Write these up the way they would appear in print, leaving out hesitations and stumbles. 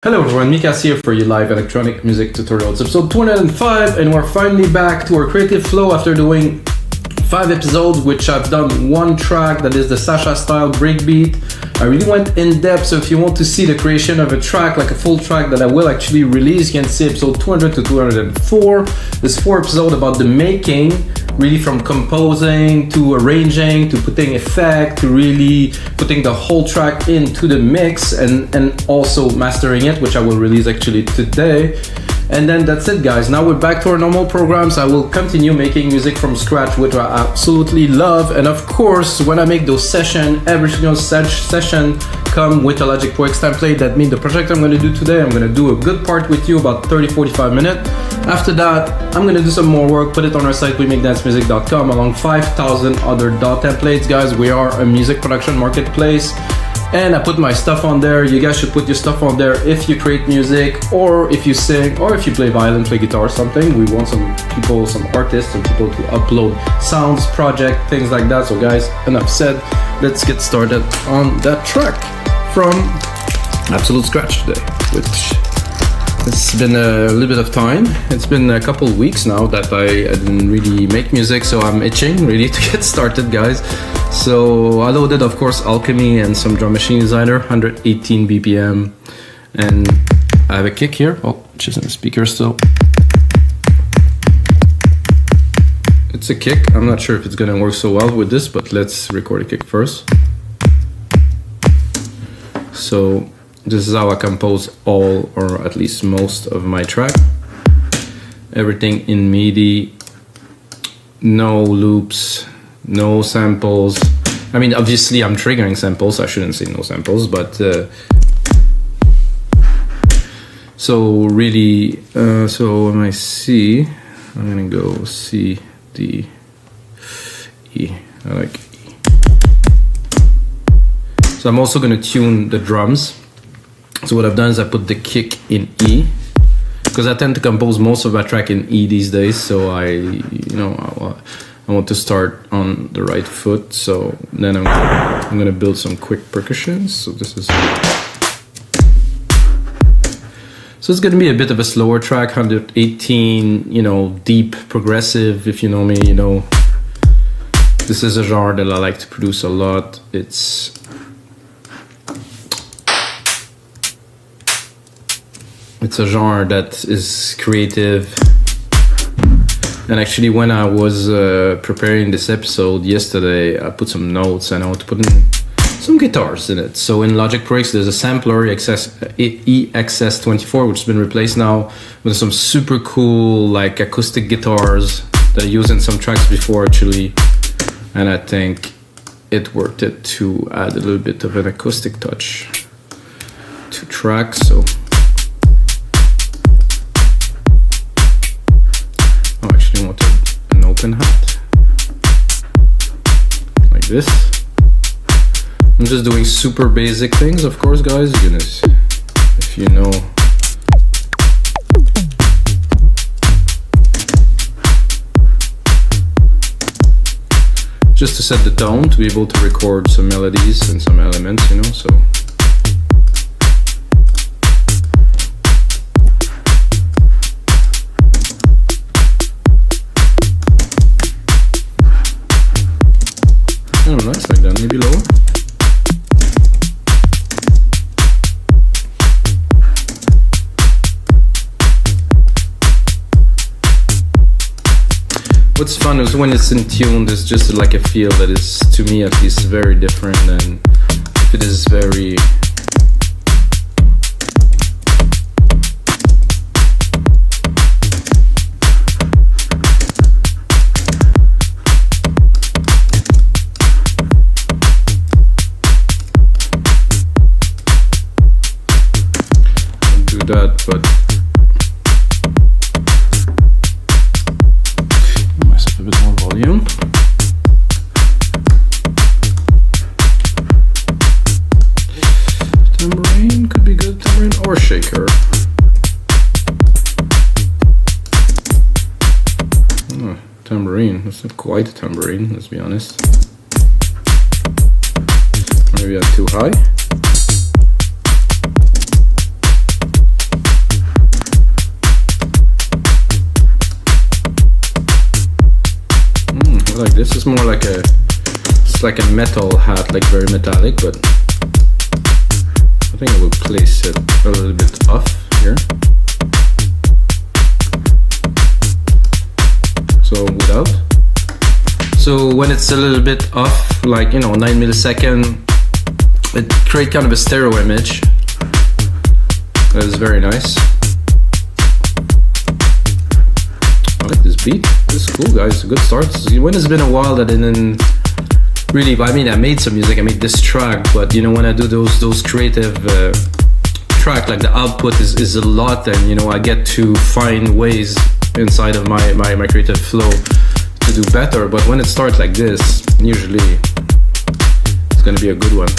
Hello everyone, Mikas here for your live electronic music tutorial. It's episode 205 and we're finally back to our creative flow after doing 5 episodes, which I've done one track that is the Sasha style breakbeat. I really went in depth, so if you want to see the creation of a track, like a full track that I will actually release, you can see episode 200 to 204. There's 4 episodes about the making, really from composing to arranging to putting effect to really putting the whole track into the mix and also mastering it, which I will release actually today. And then that's it, guys. Now we're back to our normal programs. I will continue making music from scratch, which I absolutely love. And of course, when I make those sessions, every single session come with a Logic Pro X template. That means the project I'm going to do today, I'm going to do a good part with you, about 30-45 minutes. After that, I'm going to do some more work, put it on our site, wemakdancemusic.com, along 5,000 other DAW templates. Guys, we are a music production marketplace. And I put my stuff on there. You guys should put your stuff on there if you create music, or if you sing, or if you play violin, play guitar or something. We want some people, some artists, some people to upload sounds, project, things like that. So guys, enough said. Let's get started on that track from absolute scratch today, which it's been a little bit of time. It's been a couple weeks now that I didn't really make music, so I'm itching really to get started, guys. So I loaded, of course, Alchemy and some drum machine designer, 118 BPM, and I have a kick here. Oh, just in the speaker still. It's a kick. I'm not sure if it's gonna work so well with this, but let's record a kick first. So this is how I compose all, or at least most of my track. Everything in MIDI, no loops, no samples. I mean, obviously I'm triggering samples. I shouldn't say no samples, but so really, so when I C, I'm gonna go C, D, E. I like E. So I'm also gonna tune the drums. So what I've done is I put the kick in E, because I tend to compose most of my track in E these days. So I want to start on the right foot. So then I'm gonna build some quick percussions. So this is, so it's gonna be a bit of a slower track, 118, deep progressive. If you know me, this is a genre that I like to produce a lot. It's a genre that is creative. And actually, when I was preparing this episode yesterday, I put some notes and I want to put in some guitars in it. So in Logic Pro X, there's a sampler, EXS24, which has been replaced now with some super cool, like, acoustic guitars that I used in some tracks before, actually. And I think it worth it to add a little bit of an acoustic touch to tracks. So I actually want an open hat, like this. I'm just doing super basic things, of course, guys. If you know, just to set the tone, to be able to record some melodies and some elements, so. Oh, nice, like that, maybe lower. What's fun is when it's in tune, there's just like a feel that is, to me at least, very different than if it is very... that, but mess up a bit more volume. Tambourine could be good, tambourine or shaker. Oh, tambourine, that's not quite a tambourine, let's be honest. Maybe I'm too high. this. It's more like it's like a metal hat, like very metallic, but I think I will place it a little bit off here. So without. So when it's a little bit off, like 9 millisecond, it creates kind of a stereo image. That is very nice. I like this beat. This is cool, guys. Good start. When it's been a while that I didn't really. I mean, I made some music. I made this track, but when I do those creative track, like the output is a lot, and I get to find ways inside of my creative flow to do better. But when it starts like this, usually it's gonna be a good one.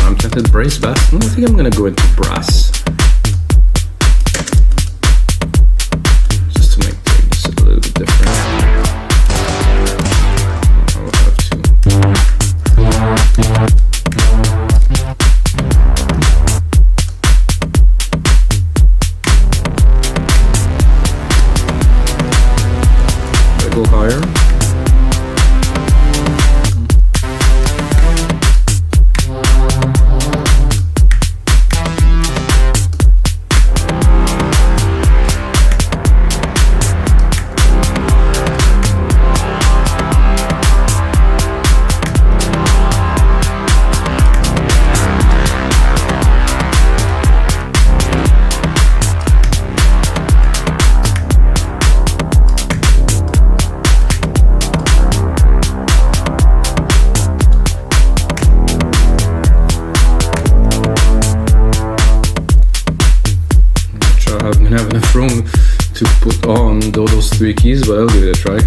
I'm tempted brass bass. I think I'm gonna go into brass. Just to make things a little bit different. I'll have to. Go higher. Have enough room to put on those 3 keys, but I'll give it a try.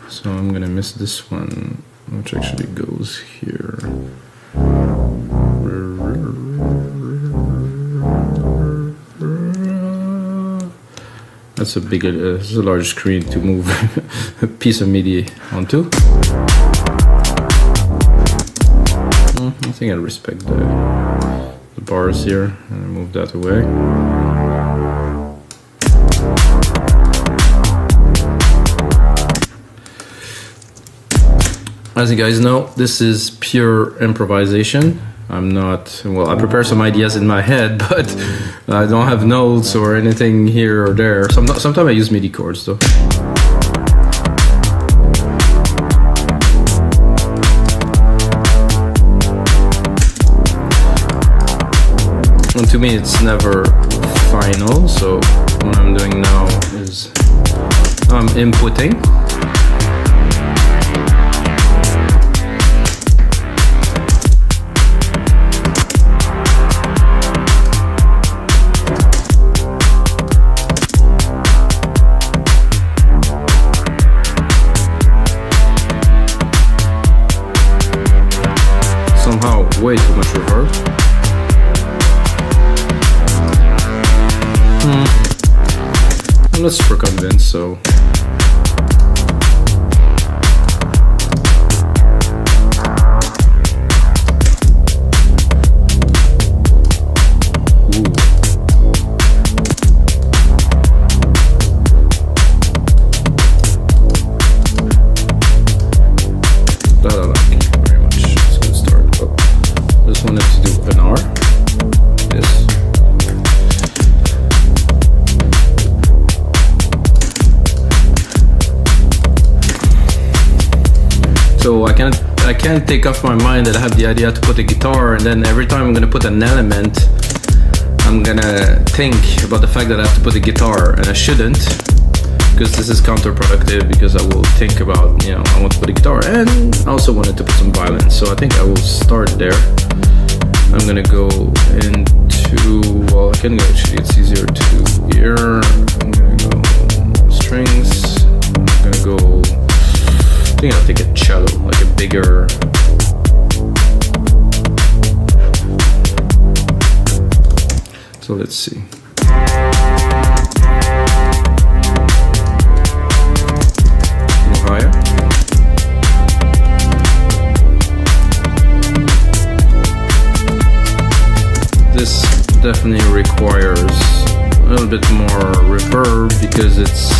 So I'm gonna miss this one, which actually goes here. That's it's a large screen to move a piece of MIDI onto. I think I respect the bars here and move that away. As you guys know, this is pure improvisation. I prepare some ideas in my head, but I don't have notes or anything here or there. Sometimes I use MIDI chords though. And to me it's never final, so what I'm doing now is I'm inputting. Way too much reverb. I'm not super convinced, so So I can't take off my mind that I have the idea to put a guitar, and then every time I'm gonna put an element, I'm gonna think about the fact that I have to put a guitar, and I shouldn't, because this is counterproductive, because I will think about, I want to put a guitar, and I also wanted to put some violins. So I think I will start there. I'm gonna go into, I can go, actually it's easier to here. I'm gonna go strings, I'm gonna go, I think I'll take a cello, like a bigger. So let's see. Go higher. definitely requires a little bit more reverb because it's,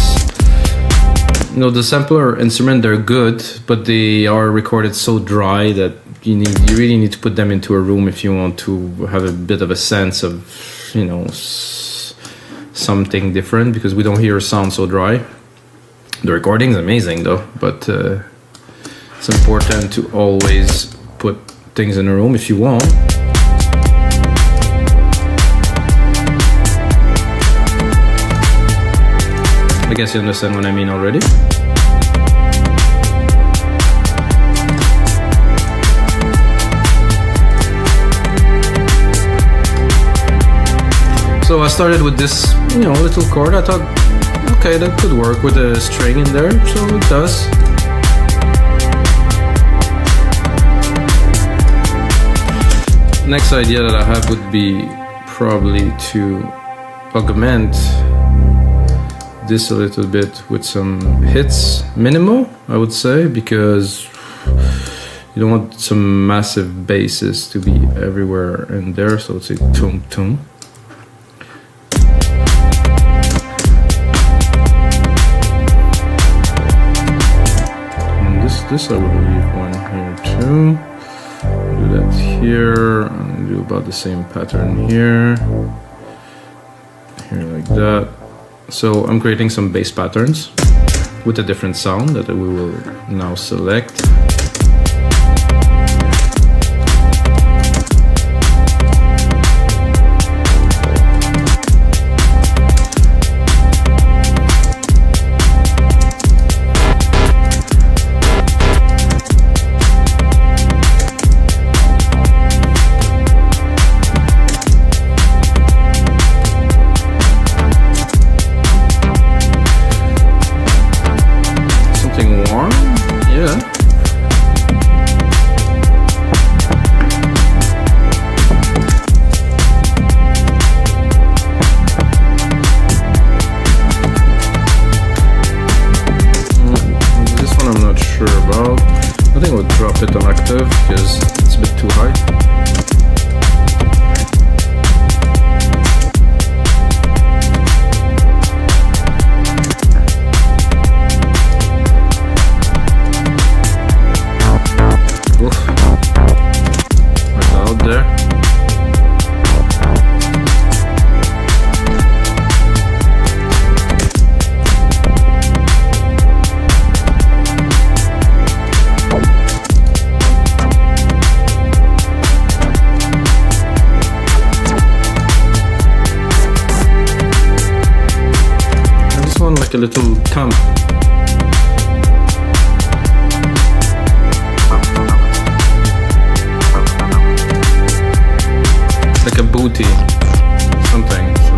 you know, the sampler instrument, they're good, but they are recorded so dry that you really need to put them into a room if you want to have a bit of a sense of, you know, something different, because we don't hear a sound so dry. The recording is amazing though, but it's important to always put things in a room if you want. I guess you understand what I mean already. So I started with this, you know, little chord. I thought, okay, that could work with a string in there, so it does. Next idea that I have would be probably to augment this a little bit with some hits, minimal, I would say, because you don't want some massive basses to be everywhere in there. So let's say tum tum. And this I would leave one here too. Do that here, and do about the same pattern here, here like that. So I'm creating some bass patterns with a different sound that we will now select. Drop it on octave because it's a bit too high. Oof. Right out there. Like a little thumb. Like a booty, something. So,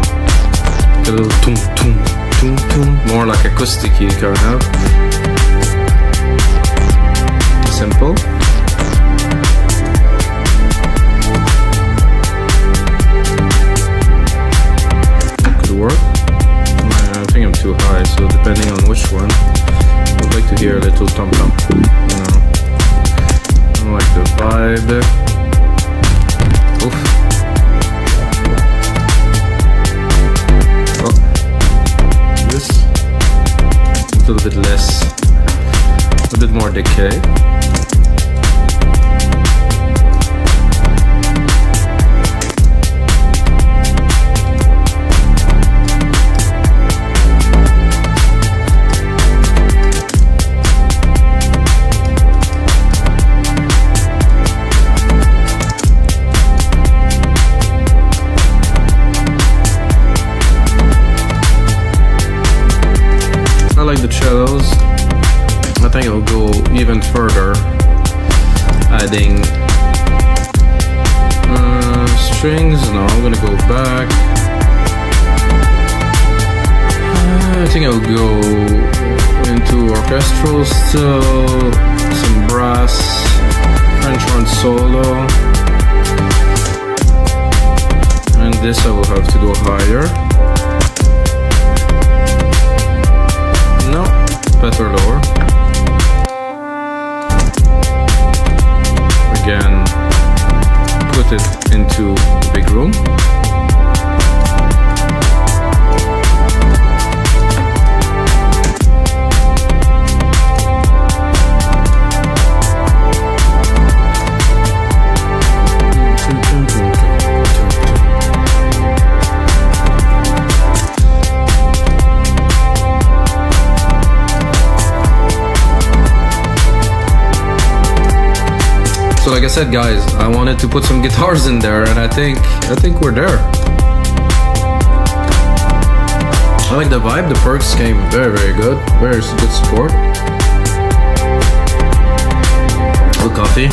like a little tum tum tum tum. More like acoustic-y kind of. Simple. Could work. I think I'm too high, so depending on which one, I'd like to hear a little thump thump, you know. I like the vibe. Oof. Oh. This, a little bit less, a bit more decay. The cellos, I think I'll go even further, adding strings. No, I'm gonna go back. I think I'll go into orchestral still, some brass, French horn solo, and this I will have to go higher. No, better lower. Again, put it into the big room. So like I said, guys, I wanted to put some guitars in there, and I think we're there. I like the vibe. The perks came very, very good. Very good support. A little coffee.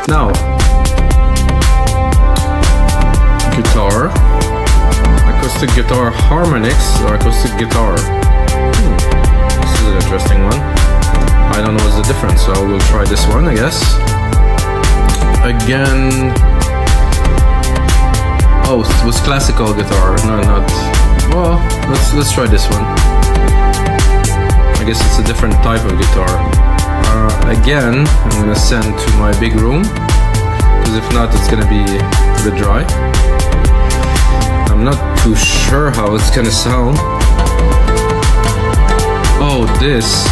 Now, guitar, acoustic guitar harmonics or acoustic guitar. This is an interesting one. I don't know what's the difference, so we'll try this one, I guess. Again, oh, it was classical guitar. No, not. Well, let's try this one. I guess it's a different type of guitar. Again, I'm gonna send to my big room, because if not, it's gonna be a bit dry. I'm not too sure how it's gonna sound. Oh, this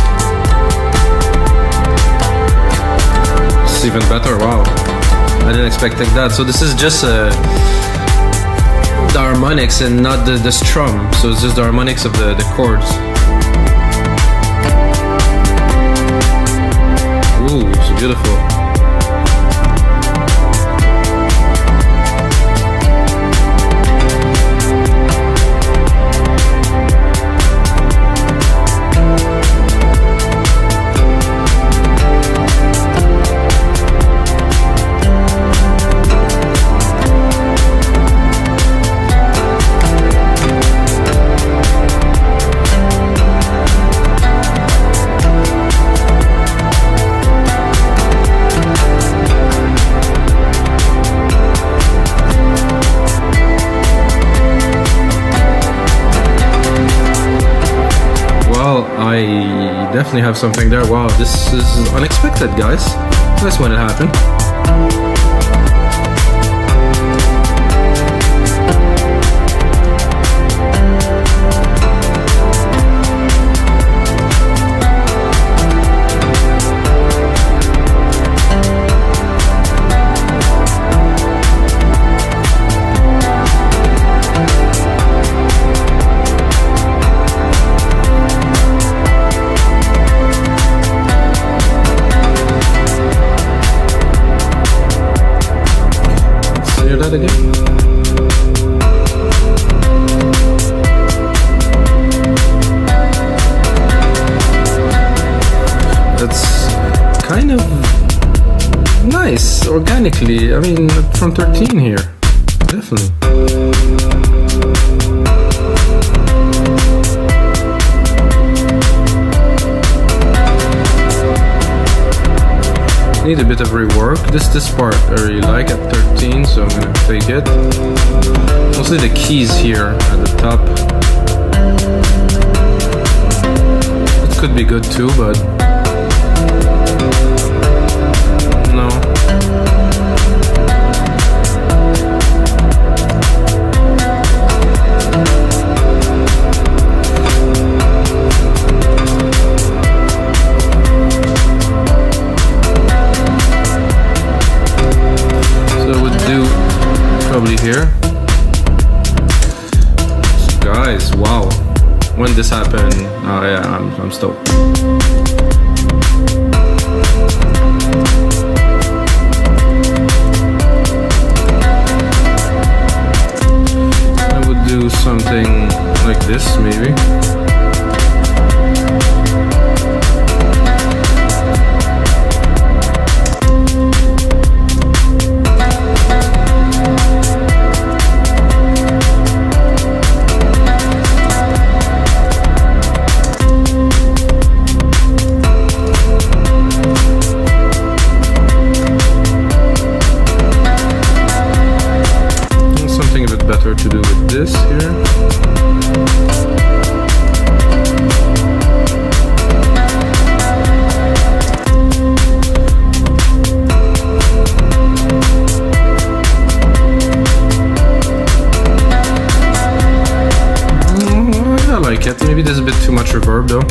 is even better. Wow, I didn't expect that. So this is just the harmonics and not the strum. So it's just the harmonics of the chords. Ooh, it's beautiful. I definitely have something there. Wow, this is unexpected, guys. Nice when it happened. That again. That's kind of nice organically. I mean, from 13 here, definitely. Need a bit of rework. This part I really like at 13, so I'm gonna take it. Mostly the keys here at the top. It could be good too, but no. Probably here. So guys, wow. When this happened, oh yeah, I'm stoked. I would do something like this, maybe. Better to do with this here. I like it. Maybe there's a bit too much reverb though.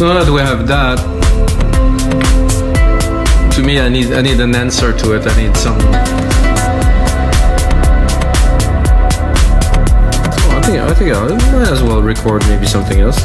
So now that we have that, to me, I need an answer to it. I need some. I think I might as well record maybe something else.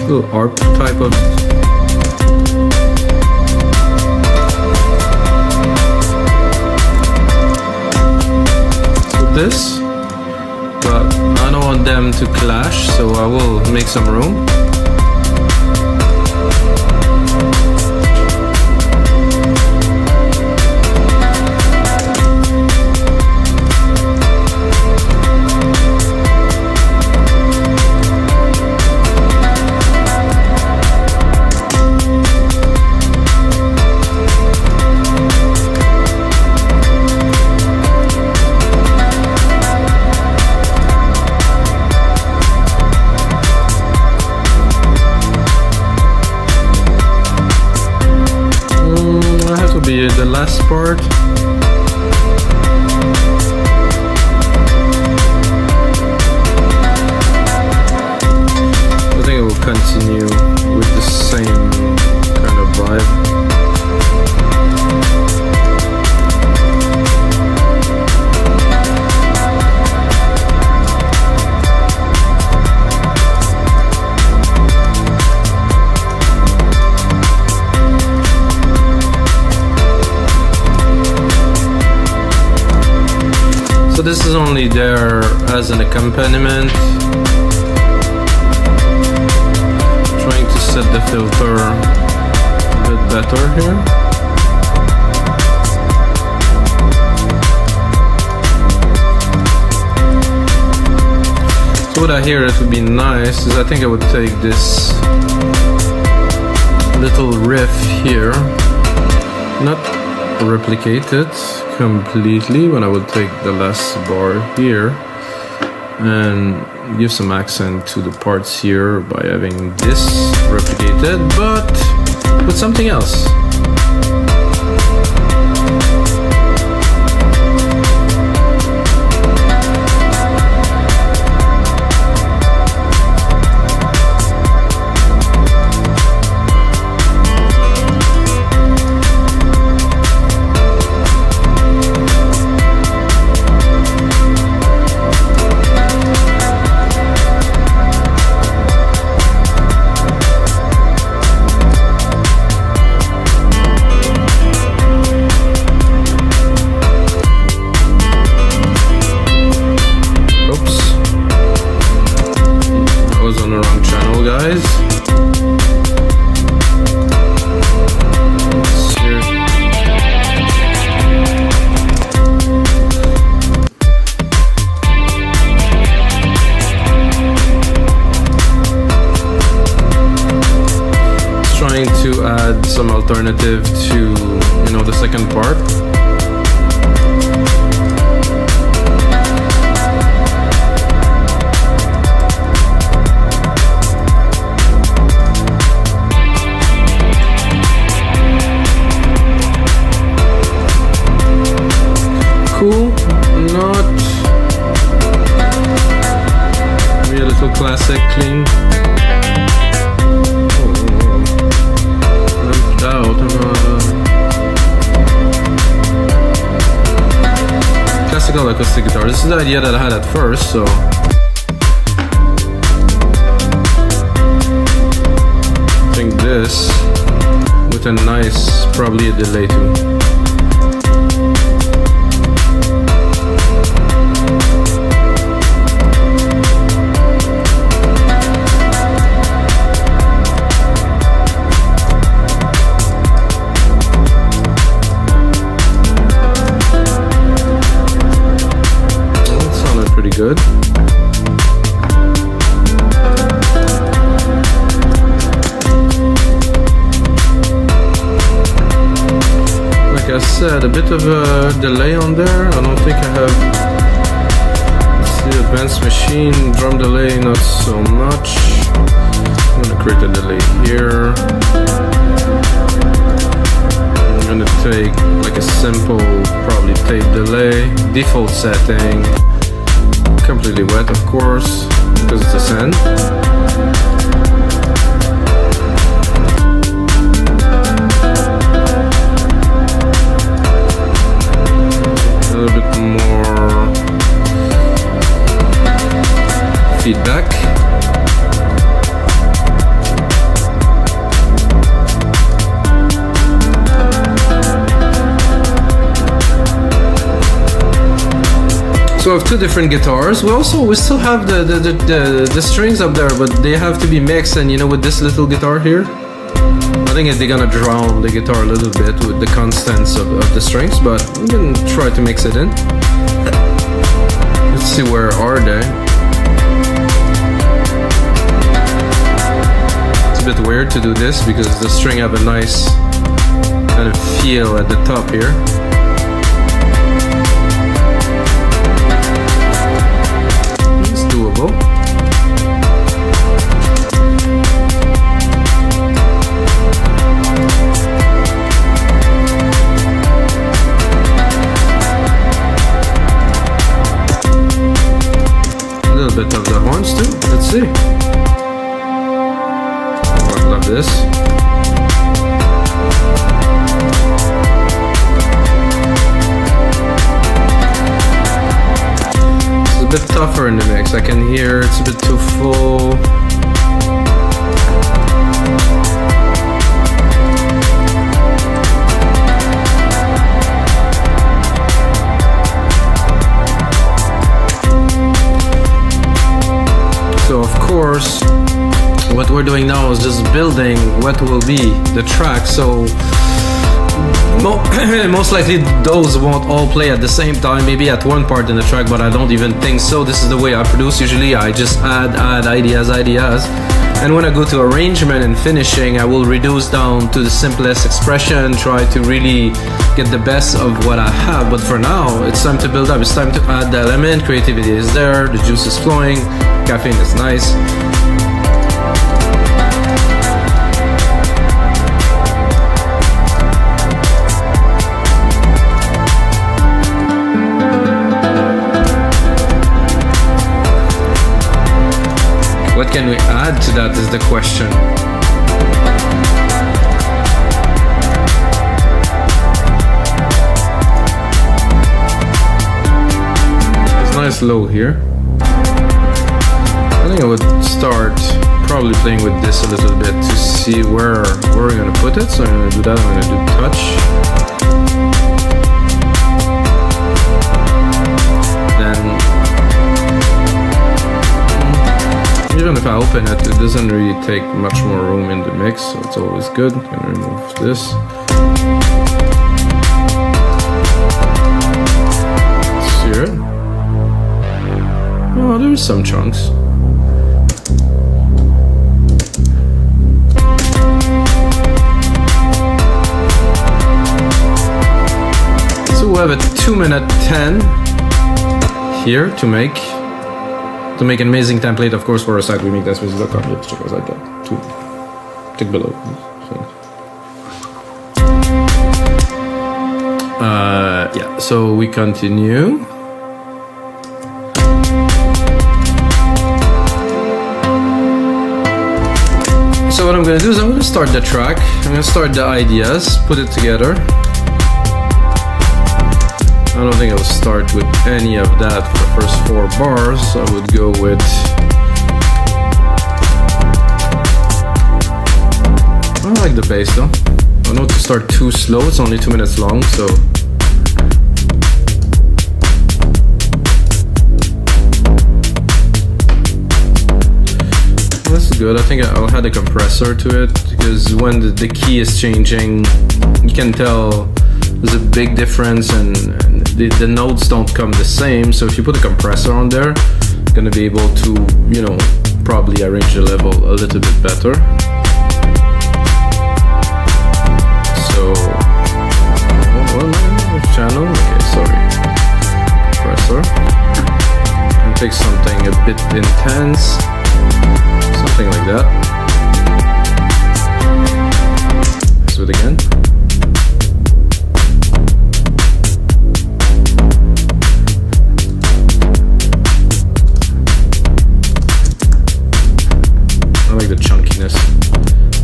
Little ARP type of. So this, but I don't want them to clash, so I will make some room. Be the last part. I think it will continue with the same kind of vibe. So this is only there as an accompaniment. Trying to set the filter a bit better here. So what I hear that would be nice is I think I would take this little riff here, not replicate it completely, but I would take the last bar here and give some accent to the parts here by having this replicated, but with something else. To add some alternative to, you know, the second part. Cool, not maybe a little classic, clean. Classical acoustic guitar. This is the idea that I had at first, so this with a nice, probably a delay too. Good. Like I said, a bit of a delay on there. I don't think I have. Let's see, advanced machine, drum delay, not so much. I'm gonna create a delay here. I'm gonna take like a simple, probably tape delay, default setting. Completely wet, of course, because it's a sand. A little bit more feedback. So I have two different guitars. We still have the strings up there, but they have to be mixed. And you know, with this little guitar here, I think they're gonna drown the guitar a little bit with the constants of the strings. But we can try to mix it in. Let's see, where are they? It's a bit weird to do this because the string have a nice kind of feel at the top here. Doable. A little bit of the horns too. Let's see. I love this. A bit tougher in the mix. I can hear it's a bit too full. So of course, what we're doing now is just building what will be the track. So most likely those won't all play at the same time, maybe at one part in the track, but I don't even think so. This is the way I produce usually. I just add ideas, and when I go to arrangement and finishing, I will reduce down to the simplest expression, try to really get the best of what I have. But for now, it's time to build up. It's time to add the element. Creativity is there, the juice is flowing, caffeine is nice. What can we add to that is the question. It's nice low here. I think I would start probably playing with this a little bit to see where we're gonna put it. So I'm gonna do that. I'm gonna do touch. Then even if I open it, it doesn't really take much more room in the mix, so it's always good. I'm gonna remove this. Let's hear it. Oh, there's some chunks. So we have a 2:10 here to make an amazing template, of course, for a site we make that's with .com. Let's check out that too. Tick below. Yeah, so we continue. So what I'm gonna do is I'm gonna start the track. I'm gonna start the ideas, put it together. I don't think I'll start with any of that for the first 4 bars. I would go with... like the bass though. I don't know to start too slow, it's only 2 minutes long, so. This is good. I think I'll add a compressor to it because when the key is changing, you can tell there's a big difference and the notes don't come the same. So if you put a compressor on there, you're gonna be able to, you know, probably arrange the level a little bit better. So, channel, okay, sorry, compressor. And pick something a bit intense. Something like that. Let's do it again. I like the chunkiness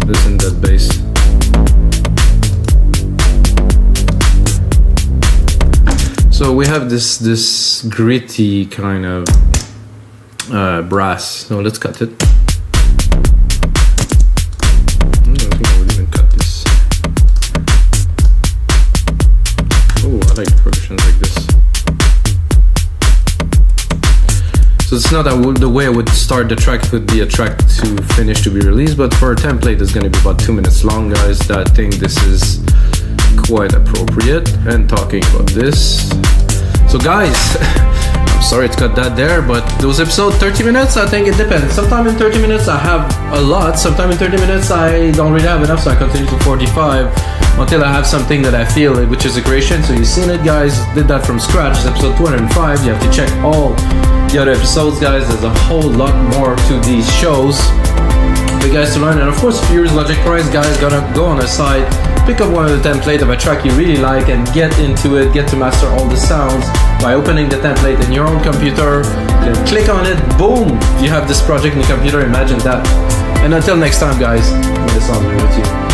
that's in that bass. So we have this gritty kind of brass. So let's cut it. I like percussions like this. So it's not the way I would start the track. It would be a track to finish to be released, but for a template it's going to be about 2 minutes long, guys. I think this is quite appropriate. And talking about this, so guys, I'm sorry to cut that there, but those episodes 30 minutes, I think it depends. Sometimes in 30 minutes I have a lot, sometimes in 30 minutes I don't really have enough, so I continue to 45 until I have something that I feel, which is a creation. So you've seen it, guys, did that from scratch. It's episode 205. You have to check all the other episodes, guys. There's a whole lot more to these shows for you guys to learn. And of course, if you use Logic Price, guys, gotta go on a site, pick up one of the templates of a track you really like and get into it, get to master all the sounds by opening the template in your own computer, then click on it, boom, you have this project in your computer. Imagine that. And until next time, guys, may the sound be with you.